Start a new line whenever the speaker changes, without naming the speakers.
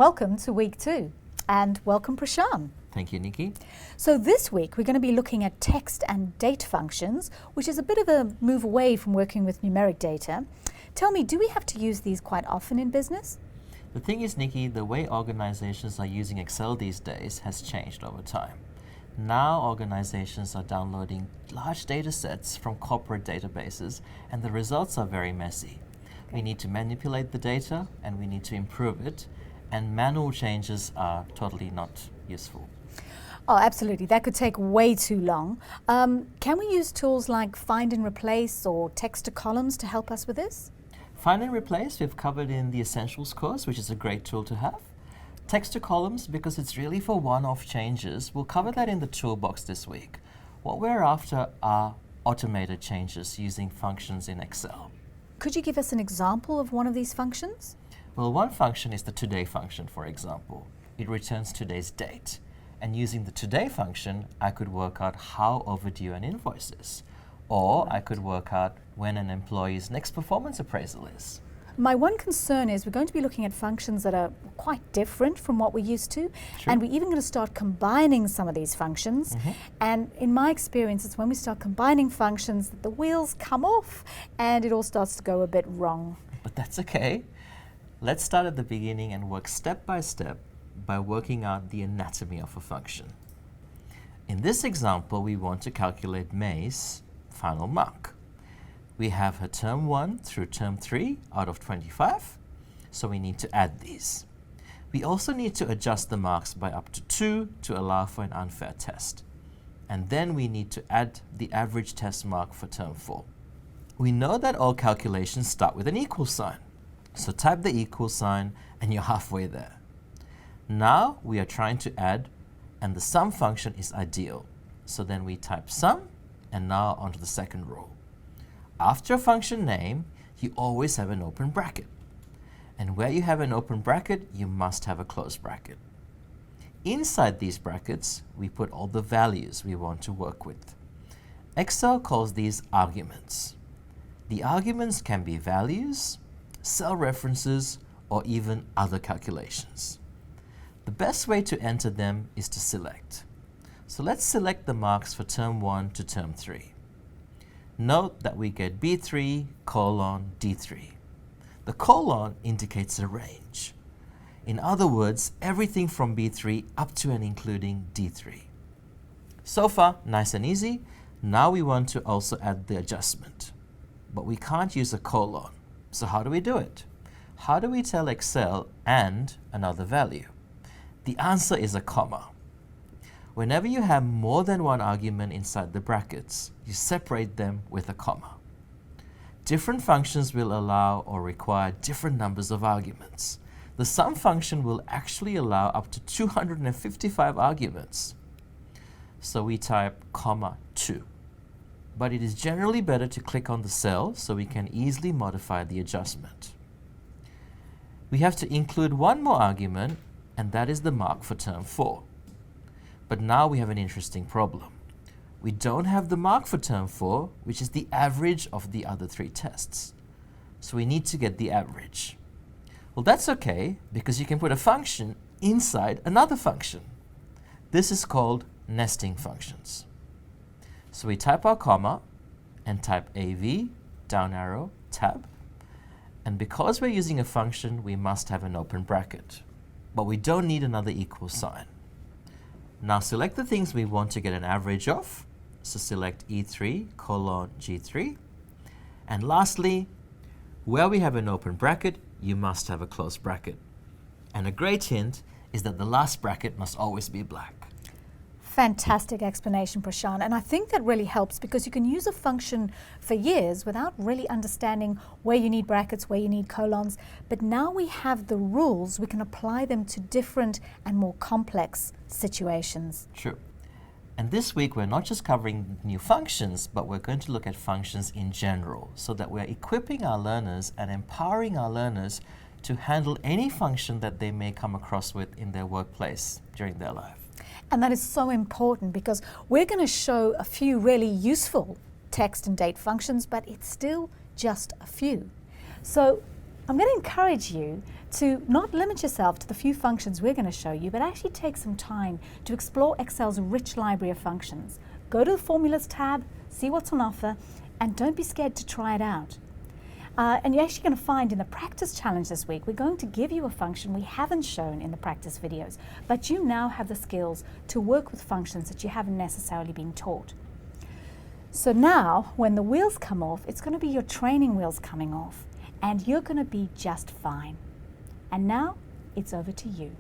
Welcome to week 2 and welcome Prashan.
Thank you, Nikki.
So this week we're going to be looking at text and date functions, which is a bit of a move away from working with numeric data. Tell me, do we have to use these quite often in business?
The thing is, Nikki, the way organizations are using Excel these days has changed over time. Now organizations are downloading large data sets from corporate databases and the results are very messy. We need to manipulate the data and we need to improve it, and manual changes are totally not useful.
Oh, absolutely. That could take way too long. Can we use tools like find and replace or text to columns to help us with this?
Find and replace we've covered in the Essentials course, which is a great tool to have. Text to columns, because it's really for one-off changes, we'll cover that in the toolbox this week. What we're after are automated changes using functions in Excel.
Could you give us an example of one of these functions?
Well, one function is the today function, for example. It returns today's date. And using the today function, I could work out how overdue an invoice is. Or I could work out when an employee's next performance appraisal is.
My one concern is we're going to be looking at functions that are quite different from what we're used to.
Sure.
And we're even going to start combining some of these functions. And in my experience, it's when we start combining functions that the wheels come off and it all starts to go a bit wrong.
But that's okay. Let's start at the beginning and work step by step by working out the anatomy of a function. In this example, we want to calculate May's final mark. We have her term 1 through term 3 out of 25, so we need to add these. We also need to adjust the marks by up to 2 to allow for an unfair test. And then we need to add the average test mark for term 4. We know that all calculations start with an equal sign. So type the equal sign and you're halfway there. Now we are trying to add, and the sum function is ideal. So then we type sum and now onto the second row. After a function name, you always have an open bracket. And where you have an open bracket, you must have a closed bracket. Inside these brackets, we put all the values we want to work with. Excel calls these arguments. The arguments can be values, cell references, or even other calculations. The best way to enter them is to select. So let's select the marks for term 1 to term 3. Note that we get B3, colon, D3. The colon indicates a range. In other words, everything from B3 up to and including D3. So far, nice and easy. Now we want to also add the adjustment. But we can't use a colon. So how do we do it? How do we tell Excel and another value? The answer is a comma. Whenever you have more than one argument inside the brackets, you separate them with a comma. Different functions will allow or require different numbers of arguments. The sum function will actually allow up to 255 arguments. So we type comma 2. But it is generally better to click on the cell so we can easily modify the adjustment. We have to include one more argument, and that is the mark for term 4. But now we have an interesting problem. We don't have the mark for term 4, which is the average of the other 3 tests. So we need to get the average. Well, that's okay, because you can put a function inside another function. This is called nesting functions. So we type our comma and type AV, down arrow, tab. And because we're using a function, we must have an open bracket. But we don't need another equal sign. Now select the things we want to get an average of. So select E3, colon, G3. And lastly, where we have an open bracket, you must have a closed bracket. And a great hint is that the last bracket must always be black.
Fantastic explanation, Prashan. And I think that really helps because you can use a function for years without really understanding where you need brackets, where you need colons. But now we have the rules, we can apply them to different and more complex situations.
True. And this week, we're not just covering new functions, but we're going to look at functions in general so that we're equipping our learners and empowering our learners to handle any function that they may come across with in their workplace during their life.
And that is so important because we're going to show a few really useful text and date functions, but it's still just a few. So I'm going to encourage you to not limit yourself to the few functions we're going to show you, but actually take some time to explore Excel's rich library of functions. Go to the Formulas tab, see what's on offer, and don't be scared to try it out. And you're actually going to find in the practice challenge this week, we're going to give you a function we haven't shown in the practice videos, but you now have the skills to work with functions that you haven't necessarily been taught. So now, when the wheels come off, it's going to be your training wheels coming off, and you're going to be just fine. And now, it's over to you.